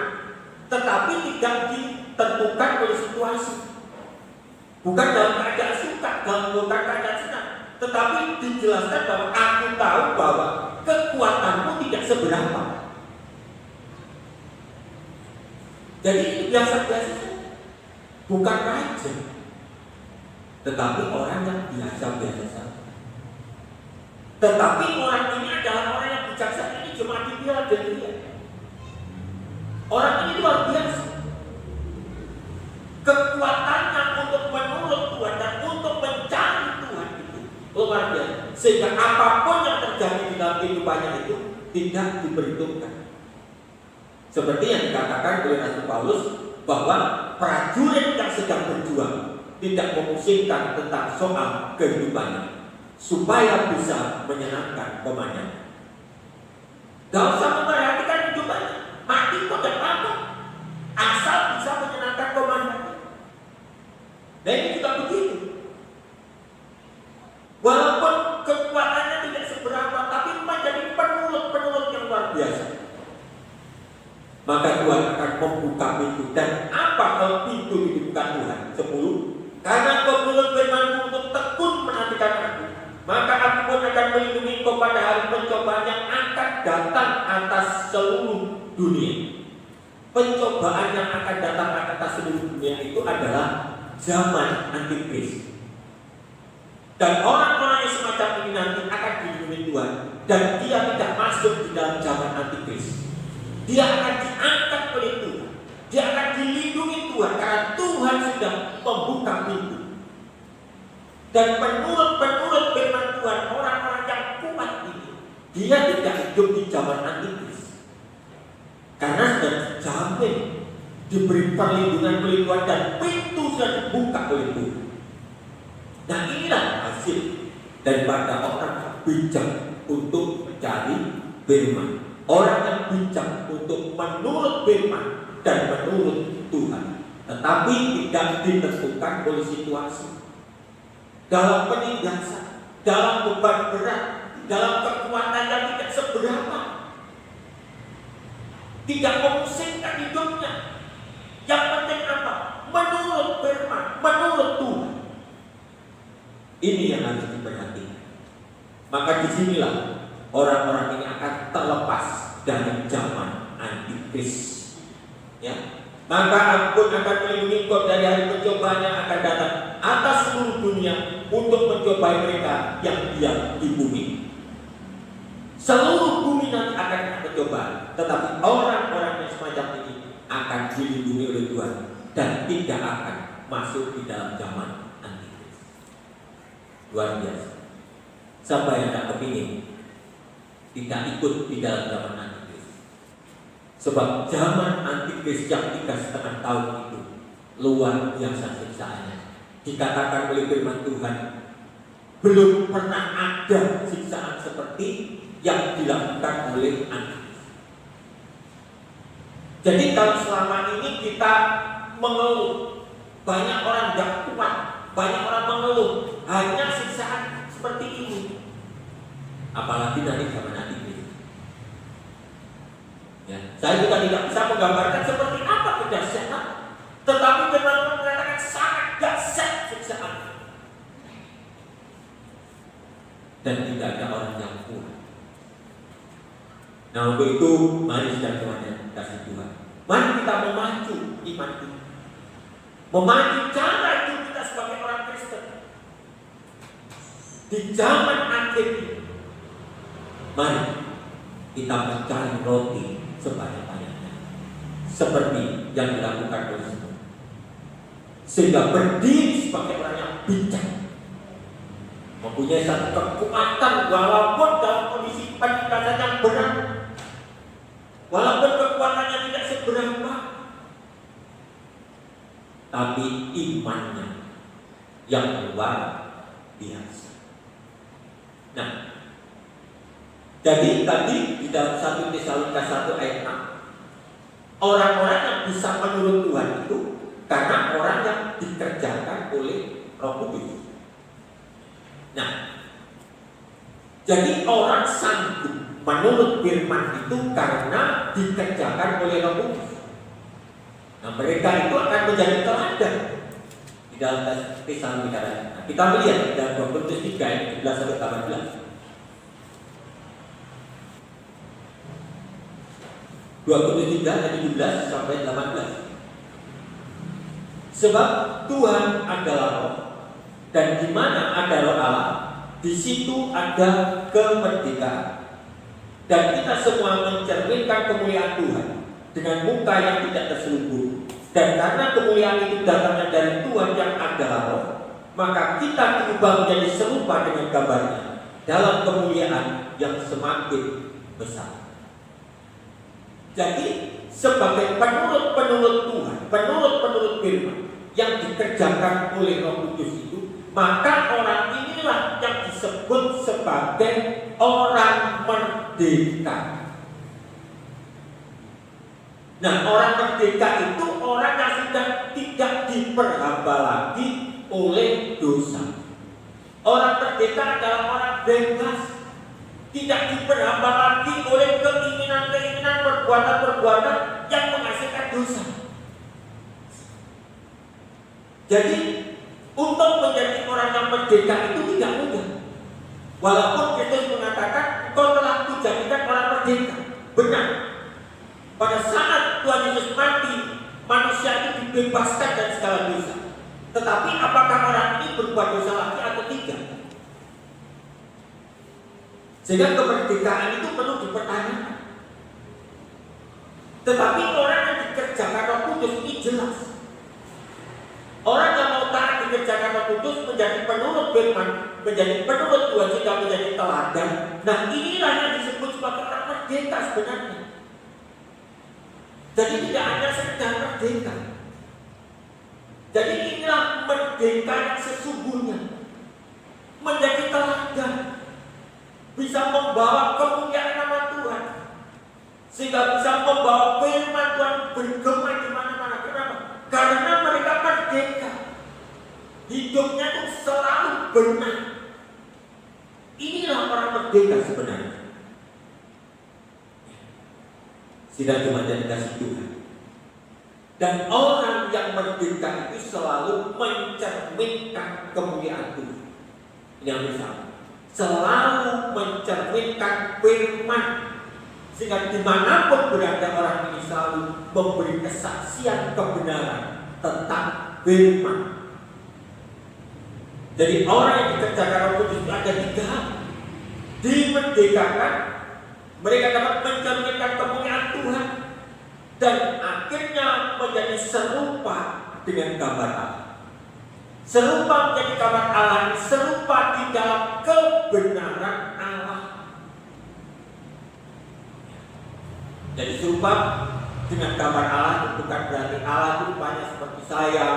tetapi tidak ditentukan oleh situasi. Bukan dalam keadaan suka, bukan keadaan senang, tetapi dijelaskan bahwa aku tahu bahwa kekuatanmu tidak seberapa. Jadi itu biasa-biasa saja, bukan raja, tetapi orang yang biasa-biasa saja. Tetapi orang ini adalah orang yang bijaksana. Ini cuma di Philadelphia. Orang ini luar biasa. Kekuatannya untuk menurut Tuhan dan untuk mencari Tuhan itu luar biasa. Sehingga apapun yang terjadi di dalam kehidupannya itu tidak diperhitungkan. Seperti yang dikatakan oleh Rasul Paulus bahwa prajurit yang sedang berjuang tidak memusingkan tentang soal kehidupannya supaya bisa menyenangkan komandan. Gak usah memperhatikan hidupannya, mati kok dan apa, asal bisa menyenangkan komandan. Nah ini juga begitu. Walaupun kekuatannya tidak seberapa, tapi menjadi penurut-penurut yang luar biasa. Maka Tuhan akan membuka pintu. Dan apa kalau pintu dibuka Tuhan? 10. Karena kau menurut firman-Ku untuk tekun menantikan aku, maka aku pun akan melindungi kau pada hari pencobaan yang akan datang atas seluruh dunia. Pencobaan yang akan datang atas seluruh dunia itu adalah zaman antikris. Dan orang-orang yang semacam ini nanti akan dilindungi Tuhan, dan dia tidak masuk di dalam zaman antikris. Dia akan diangkat oleh Tuhan, dia akan dilindungi Tuhan karena Tuhan sudah membuka pintu. Dan penurut firman Tuhan, orang-orang yang kuat ini, dia tidak hidup di zaman antikris, karena sudah dijamin, diberi perlindungan dan pintu sudah dibuka oleh Tuhan. Nah inilah hasil daripada orang yang bijak untuk mencari firman, orang yang bijak untuk menurut firman dan menurut Tuhan, tetapi tidak ditentukan oleh situasi. Dalam penindasan, dalam beban berat, dalam kekuatan yang tidak seberapa, tidak memusingkan hidupnya. Yang penting apa? Menurut firman, menurut Tuhan. Ini yang harus diperhatikan. Maka disinilah orang-orang ini akan terlepas dari zaman antikris. Ya, maka aku akan melindungi kau dari hari pencobaan yang akan datang atas seluruh dunia untuk mencobai mereka yang diam di bumi. Seluruh bumi nanti akan mencoba, tetapi orang-orang yang semacam ini akan dilindungi oleh Tuhan dan tidak akan masuk di dalam zaman antikris. Luar biasa. Siapa yang tak kepingin tidak ikut di dalam zaman antikris? Sebab zaman antikris yang 3,5 tahun itu luar biasa siksaannya. Dikatakan oleh firman Tuhan, belum pernah ada siksaan seperti yang dilakukan oleh Antipas. Jadi kalau selama ini kita mengeluh, banyak orang tidak kuat, banyak orang mengeluh hanya siksaan seperti ini, apalagi nanti zaman Antipas. Ya, saya juga tidak bisa menggambarkan seperti apa kedahsyatan, tetapi benar-benar mengatakan sangat dahsyat siksaan. Dan tidak ada orang yang kuat. Nah, untuk itu mari sedang Tuhan kasih Tuhan, mari kita memacu iman kita, memacu cara hidup kita sebagai orang Kristen di zaman akhir ini. Mari kita mencari roti sebanyak-banyaknya, seperti yang dilakukan oleh Simon, sehingga berdiri sebagai orang yang bijak, mempunyai satu kekuatan walaupun dalam kondisi penindasan yang berat, walaupun kekuatannya tidak seberapa, tapi imannya yang luar biasa. Nah, jadi tadi di dalam 1 Tesalonika 1 ayat 6, orang-orang yang bisa menurut Tuhan itu karena orang yang dikerjakan oleh Roh Kudus. Nah, jadi orang sanggup menurut firman itu karena dikerjakan oleh Roh Kudus. Nah, mereka itu akan menjadi teladan di dalam Tesalonika. Nah, kita melihat di dalam 2 Korintus 3 ayat 17 sampai 18. 2 Korintus 3 ayat 17 sampai 18. Sebab Tuhan adalah Roh, dan di mana ada Roh Allah, di situ ada kemerdekaan. Dan kita semua mencerminkan kemuliaan Tuhan dengan muka yang tidak terselubung. Dan karena kemuliaan itu datangnya dari Tuhan yang adalah Roh, maka kita diubah menjadi serupa dengan gambarnya dalam kemuliaan yang semakin besar. Jadi sebagai penurut-penurut Tuhan, penurut-penurut firman yang dikerjakan oleh Roh Kudus itu, maka orang inilah yang disebut sebagai orang merdeka. Nah, orang merdeka itu orang yang sudah tidak diperhamba lagi oleh dosa. Orang merdeka adalah orang bebas, tidak diperhamba lagi oleh keinginan-keinginan, perbuatan-perbuatan yang menghasilkan dosa. Jadi untuk menjadi orang yang merdeka itu tidak mudah. Walaupun Kristus mengatakan engkau telah kujadikan orang merdeka. Benar. Pada saat Tuhan Yesus mati, manusia itu dibebaskan dari segala dosa. Tetapi apakah orang ini berbuat dosa lagi atau tidak? Sehingga kemerdekaan itu perlu dipertanyakan. Tetapi orang yang dikerjakan Roh Kudus ini jelas. Orang yang mau taat dikerjakan Roh Kudus menjadi penurut firman, menjadi penurut Tuhan, juga menjadi teladan. Nah, inilah yang disebut sebagai orang merdeka sebenarnya. Jadi tidak hanya sekedar merdeka. Jadi inilah merdeka yang sesungguhnya, menjadi teladan, bisa membawa kemuliaan nama Tuhan, sehingga bisa membawa firman Tuhan bergema di mana-mana. Kenapa? Karena mereka merdeka, hidupnya itu selalu benar. Inilah orang merdeka sebenarnya. Sidang jemaat yang dikasihi Tuhan. Dan orang yang merdeka itu selalu mencerminkan kemuliaan Tuhan. Ini yang bersama. Selalu mencerminkan firman, sehingga dimanapun berada orang ini selalu memberi kesaksian kebenaran tentang firman. Jadi orang yang dikerjakan Roh Kudus itu ada 3. Dimerdekakan, mereka dapat mencerminkan kemuliaan Tuhan, dan akhirnya menjadi serupa dengan gambar Allah. Serupa menjadi gambar Allah, serupa di dalam kebenaran Allah. Jadi serupa dengan gambar Allah bukan berarti Allah itu rupanya seperti saya,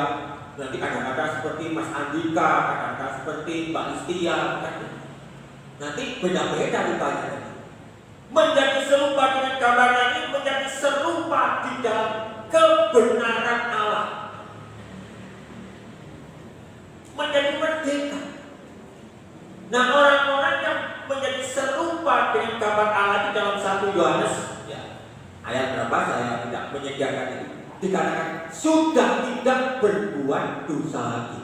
Nanti kadang-kadang seperti Mas Andika, kadang-kadang seperti Mbak Listia, kan? Nanti beda-beda rupanya. Menjadi serupa dengan gambarnya ini, menjadi serupa di dalam kebenaran Allah, menjadi merdeka. Nah, orang-orang yang menjadi serupa dengan gambar Allah di dalam 1 Yohanes, ya, ayat berapa saya tidak menyediakan itu, dikatakan sudah tidak berbuat dosa lagi.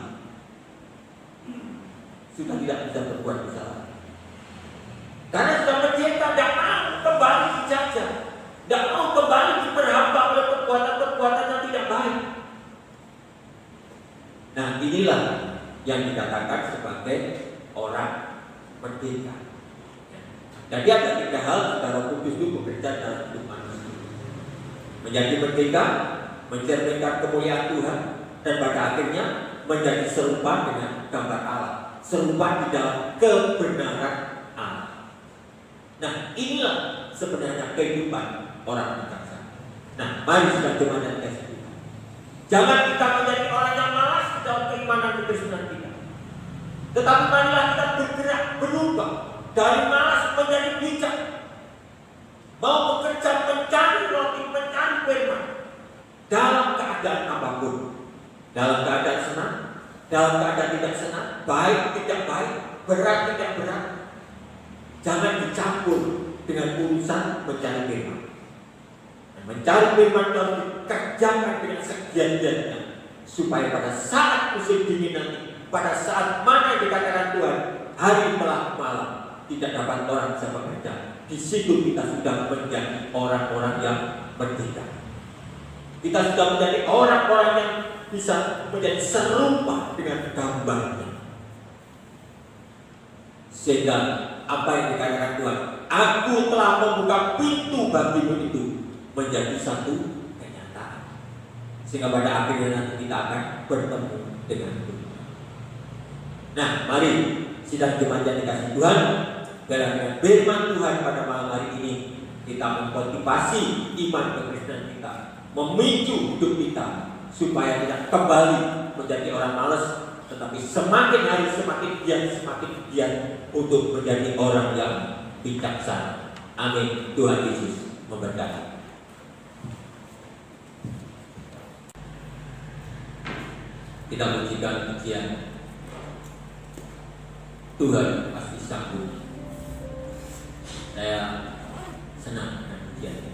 Sudah tidak bisa berbuat dosa lagi. Karena sudah merdeka, tidak mau kembali dijajah, tidak mau kembali diperhamba oleh perbuatan-perbuatan yang tidak baik. Nah, inilah yang dikatakan sebagai orang merdeka. Jadi ada 3 hal jika Roh Kudus itu bekerja dalam hidup manusia: menjadi merdeka, mencerminkan kemuliaan Tuhan, dan pada akhirnya menjadi serupa dengan gambar Allah, serupa di dalam kebenaran Allah. Nah, inilah sebenarnya kehidupan orang bijaksana. Nah, mari kita coba dan kasih kita. Jangan kita menjadi orang yang malas dalam keimanan kekristenan kita, tetapi marilah kita bergerak, berubah dari malas menjadi bijak, mau bekerja, mencari roti, mencari firman, dalam keadaan apapun, dalam keadaan senang, dalam keadaan tidak senang, baik tidak baik, berat tidak berat. Jangan dicampur dengan urusan mencari firman. Mencari firman harus dikerjakan dengan segiat-giatnya, supaya pada saat musim dingin nanti, pada saat mana dikatakan Tuhan hari telah malam, tidak dapat orang bisa bekerja, di situ kita sudah menjadi orang-orang yang merdeka. Kita sudah menjadi orang-orang yang bisa menjadi serupa dengan gambarnya. Sehingga apa yang dikatakan Tuhan, aku telah membuka pintu bagimu itu, menjadi satu kenyataan. Sehingga pada akhirnya nanti kita akan bertemu dengan Tuhan. Nah, mari sidang jemaat yang dikasih Tuhan, dengan firman Tuhan pada malam hari ini, kita memotivasi iman kekristenan kita, memicu hidup kita supaya tidak kembali menjadi orang malas, tetapi semakin hari semakin giat untuk menjadi orang yang bijaksana. Amin. Tuhan Yesus memberkati. Kita pujikan pujian Tuhan pasti sanggup. Saya senang dengan pujian ini.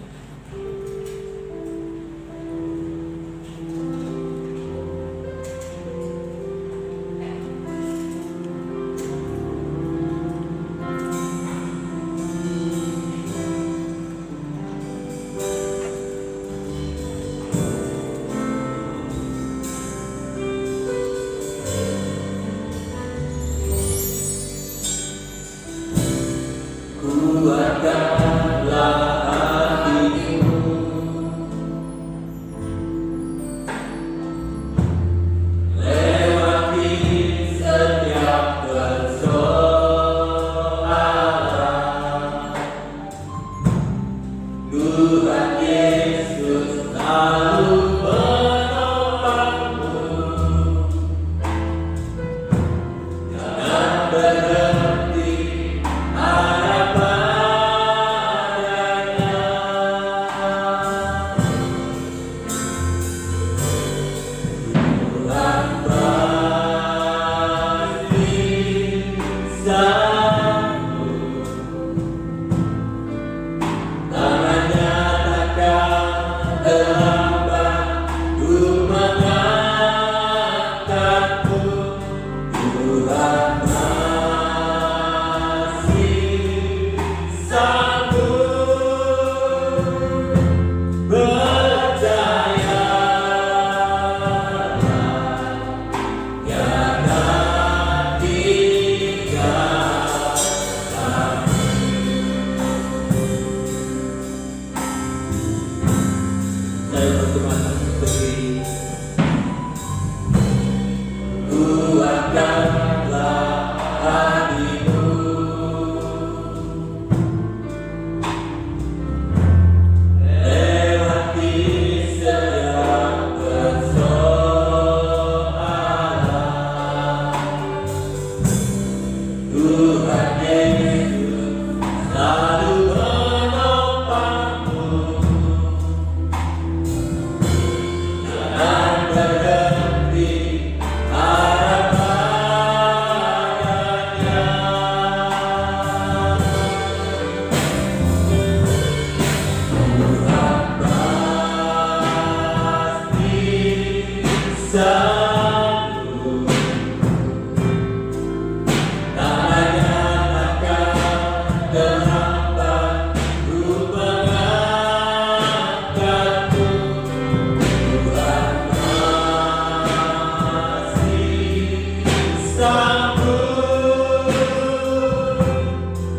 Berhenti harapan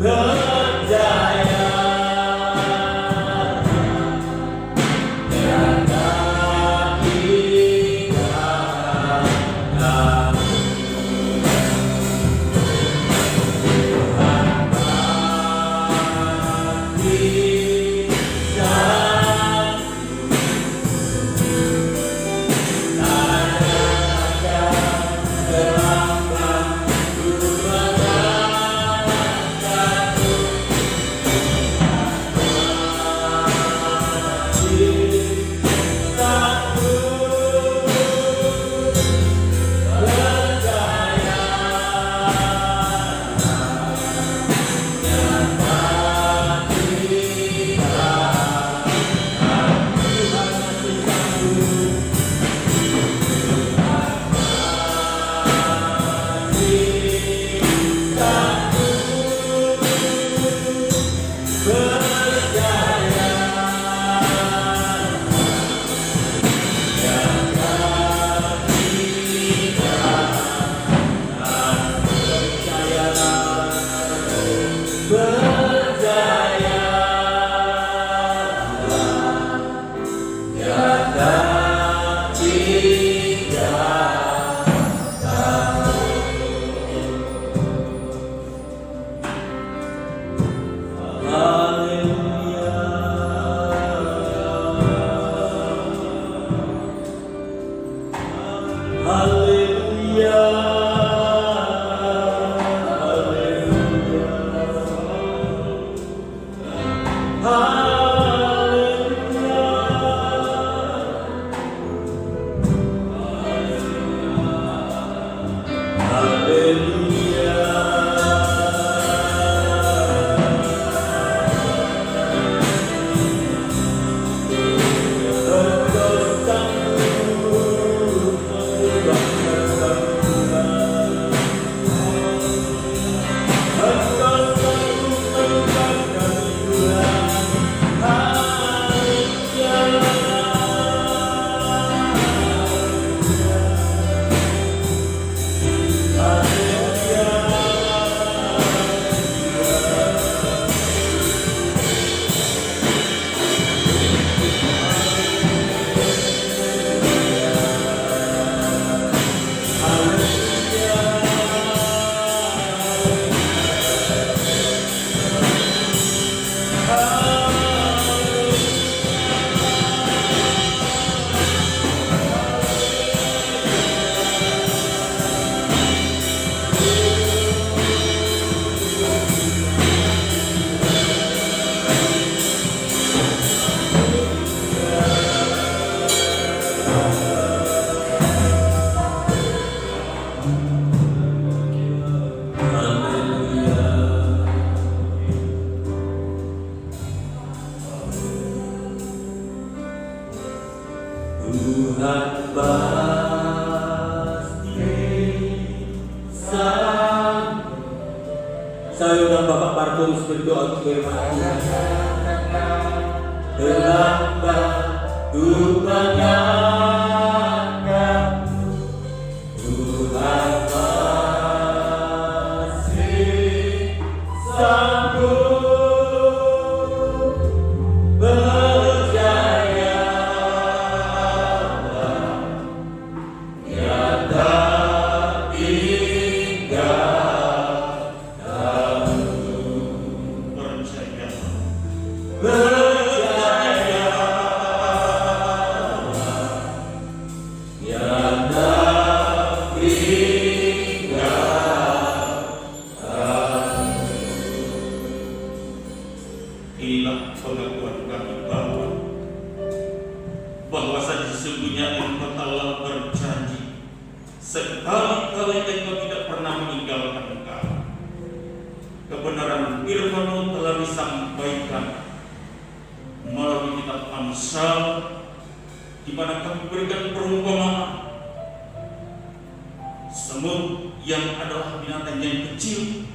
Tuhan pasti sayang. Saya undang Bapak Bartolus berdoa untuk firman Tuhan. Terlambat Tuhan yang Tuhan masih sanggup berjaya. Inilah pengakuan kami Bapa, bahwasanya sesungguhnya Engkau telah berjanji sekali-kali Engkau tidak pernah meninggalkan kami. Kebenaran firman-Mu telah disampaikan melalui kitab Amsal, di mana kami berikan perumpamaan semut yang adalah binatang yang kecil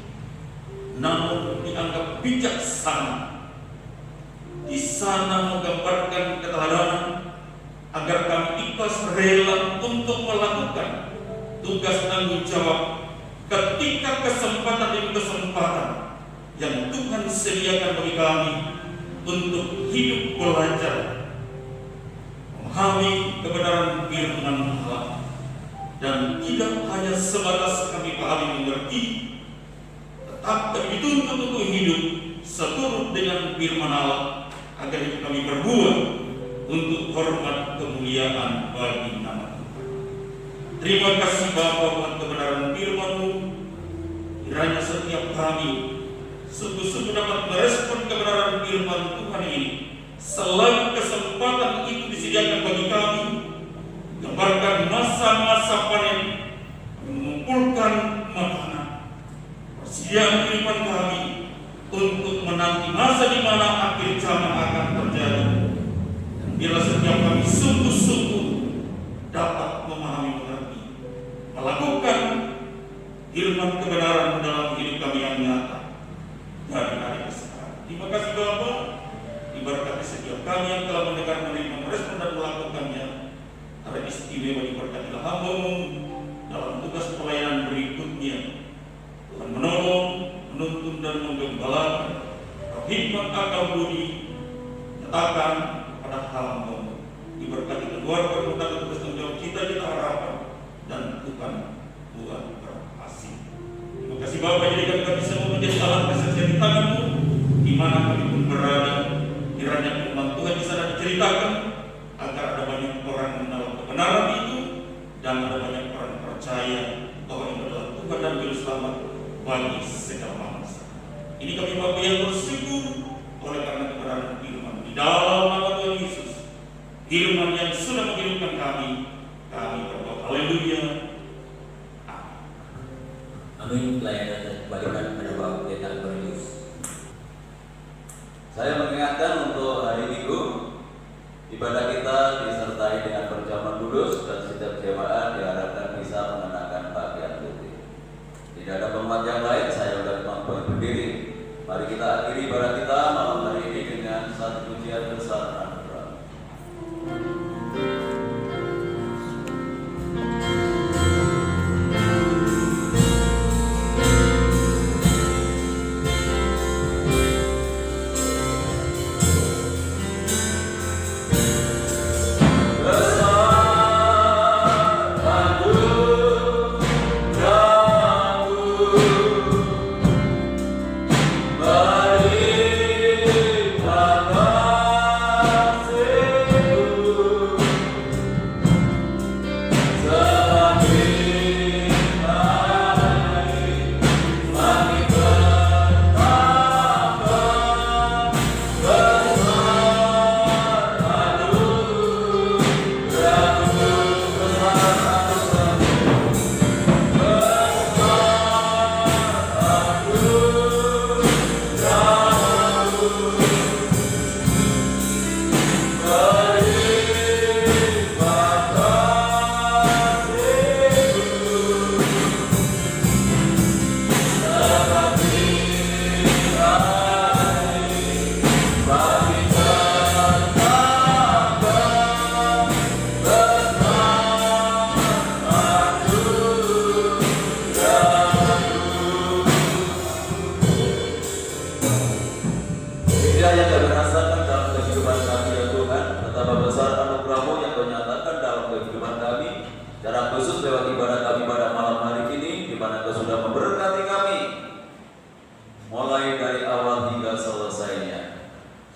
namun dianggap bijaksana. Di sana menggambarkan keteladanan agar kami ikhlas rela untuk melakukan tugas tanggung jawab ketika kesempatan demi kesempatan yang Tuhan sediakan bagi kami untuk hidup belajar memahami kebenaran firman Allah, dan tidak hanya sebatas kami pahami mengerti, tetap kami dituntut untuk hidup seturut dengan firman Allah, agar hidup kami berbuah untuk hormat kemuliaan bagi nama Tuhan. Terima kasih Bapa buat kebenaran firman-Mu. Kiranya setiap kami sungguh-sungguh dapat merespon kebenaran firman Tuhan ini selagi kesempatan itu disediakan bagi kami. Gambarkan masa-masa panen, mengumpulkan makanan, persediaan kehidupan kami untuk menanti masa di mana akhir zaman akan terjadi. Dan bila setiap kami sungguh-sungguh dapat memahami mengerti, melakukan firman kebenaran dalam hidup kami yang nyata dari hari ke sekarang. Terima kasih Bapa, diberkati setiap kami yang telah mendengar, menerima, merespon dan melakukannya. Ada istimewa diberkatilah hamba-Mu dalam tugas pelayanan berikutnya. Tuhan menolong, menuntun dan menggembalakan hikmat akal budi nyatakan pada hamba-Mu. Diberkati keluarga, keluarga, tugas tanggung jawab, cita-cita, harapan, dan Tuhan buat berhasil. Terima kasih Bapa, jadikan kami semua menjadi alat kesaksian di tangan-Mu di mana kami pun berada. Kiranya firman Tuhan di sana diceritakan agar ada banyak orang mengenal kebenaran itu, dan ada banyak orang percaya bahwa ini adalah Tuhan dan Juru Selamat bagi segala bangsa. Ini kami Bapa yang bersyukur oleh karena kebenaran firman di dalam nama Tuhan Yesus, firman yang sudah menghidupkan kami berdoa. Haleluya. Amin. Pelayanan dan kembalikan pada Bapak Pendeta Cornelius. Saya mengingatkan untuk hari Minggu ibadah kita disertai dengan perjamuan kudus, dan setiap jemaat diharapkan bisa mengenakan pakaian putih. Tidak ada pemanjang lain, saya sudah mampu berdiri. Mari kita akhiri ibadah kita malam hari ini dengan satu pujian besar anugerah.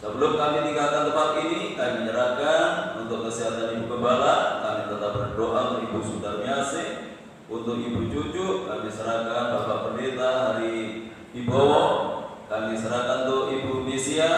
Sebelum kami tinggalkan tempat ini, kami menyerahkan untuk kesehatan Ibu Gembala. Kami tetap berdoa untuk Ibu Sudarmiasi, untuk Ibu Cucu. Kami serahkan Bapak Pendeta Hari Wibowo. Kami serahkan untuk Ibu Misia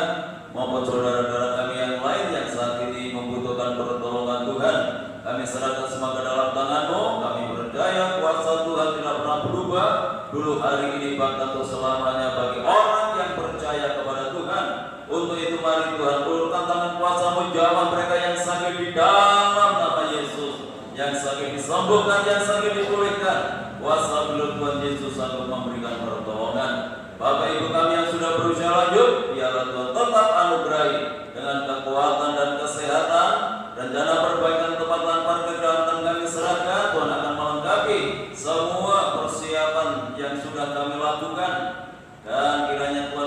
maupun saudara-saudara kami yang lain yang saat ini membutuhkan pertolongan Tuhan. Kami serahkan semua ke dalam tangan-Mu. Kami percaya kuasa Tuhan tidak pernah berubah, dulu hari ini bahkan untuk selamanya bagi orang yang percaya kepada Tuhan. Untuk itu mari Tuhan ulurkan tangan kuasa-Mu, jamah mereka yang sakit di dalam nama Yesus, yang sakit disembuhkan, yang sakit dipulihkan. Kuasa belut Tuhan Yesus sanggup memberikan pertolongan. Bapak Ibu kami yang sudah berusia lanjut, biarlah Tuhan tetap anugerahi dengan kekuatan dan kesehatan. Rencana perbaikan tempat parkir dan kami serahkan, Tuhan akan melengkapi semua persiapan yang sudah kami lakukan. Dan kiranya Tuhan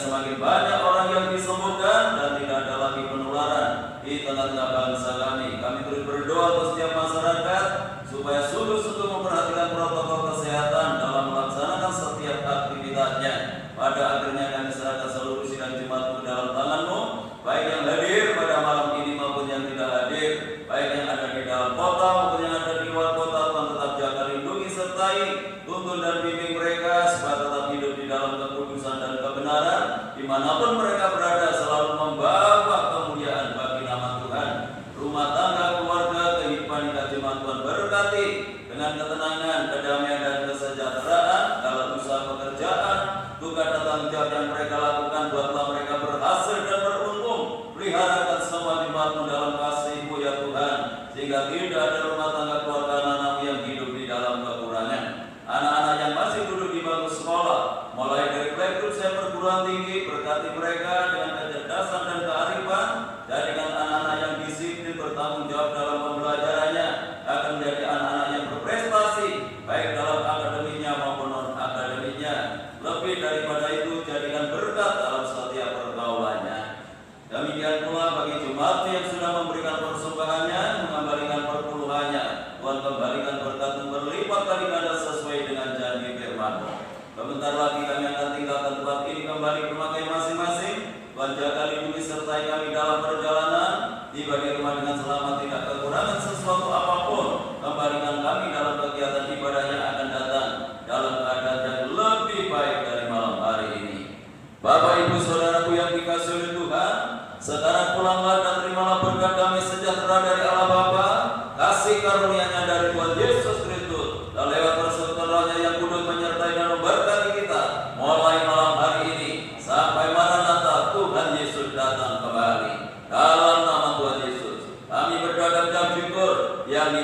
semakin banyak orang yang disembuhkan dan tidak ada lagi penularan di tengah-tengah bangsa kami. Kami terus berdoa untuk setiap masyarakat supaya sungguh-sungguh memperhatikan protokol kesehatan dalam melaksanakan setiap aktivitasnya. Pada akhirnya kami serahkan seluruh sidang Jumat ke dalam tangan-Mu, baik yang hadir pada malam ini maupun yang tidak hadir, baik yang ada di dalam kota maupun yang ada di luar kota. Tuhan tetap jaga, lindungi, sertai, tuntun dan bimbing mereka supaya tetap hidup di dalam kekudusan dan kebenaran dimanapun mereka berada, selalu membawa kemuliaan bagi nama Tuhan. Rumah tangga, keluarga, kehidupan kita jemaat Tuhan berkati dengan ketenangan, kedamaian dan kesejahteraan dalam usaha pekerjaan, tugas dan tanggung jawab yang mereka lakukan. Buatlah mereka berhasil dan beruntung. Peliharakan semua jemaat-Mu dalam kasih-Mu ya Tuhan, sehingga tidak ada rumah tangga keluarga anak-anak yang hidup di dalam kekurangan. Anak-anak yang masih duduk di bangku sekolah, mulai dari playgroup sampai perguruan tinggi, berkati mereka dengan kecerdasan dan kearifan. Jadikan anak-anak yang disiplin, bertanggung jawab dalam pembelajarannya, akan menjadi anak-anak yang berprestasi, baik dalam akademiknya maupun non-akademiknya. Lebih daripada itu, jadikan berkat dalam setiap pergaulannya. Demikian pula bagi jemaat yang sudah memberikan persembahannya, mengembalikan perpuluhannya. Tuhan kembalikan berkat-Mu berlipat kali ganda sesuai dengan janji firman-Mu. Sebentar lagi kami akan tinggalkan tempat ini kembali ke rumah kami masing-masing. Tuhan jaga, lindungi, sertai kami dalam perjalanan. Tiba di rumah dengan selamat, tidak kekurangan sesuatu apapun. Kembalikan kami dalam kegiatan ibadah yang akan datang dalam keadaan yang lebih baik dari malam hari ini. Bapak, Ibu, Saudaraku yang dikasihi oleh Tuhan, sekarang pulanglah dan terimalah berkat damai sejahtera dari Allah Bapa, kasih karunia-Nya dari Tuhan Yesus Kristus, dan lewat persekutuan Roh-Nya yang kudus menyertai dan memberkati kita mulai malam hari ini sampai Maranatha, Tuhan Yesus datang kembali. Dalam nama Tuhan Yesus kami berdoa dan ucap syukur yang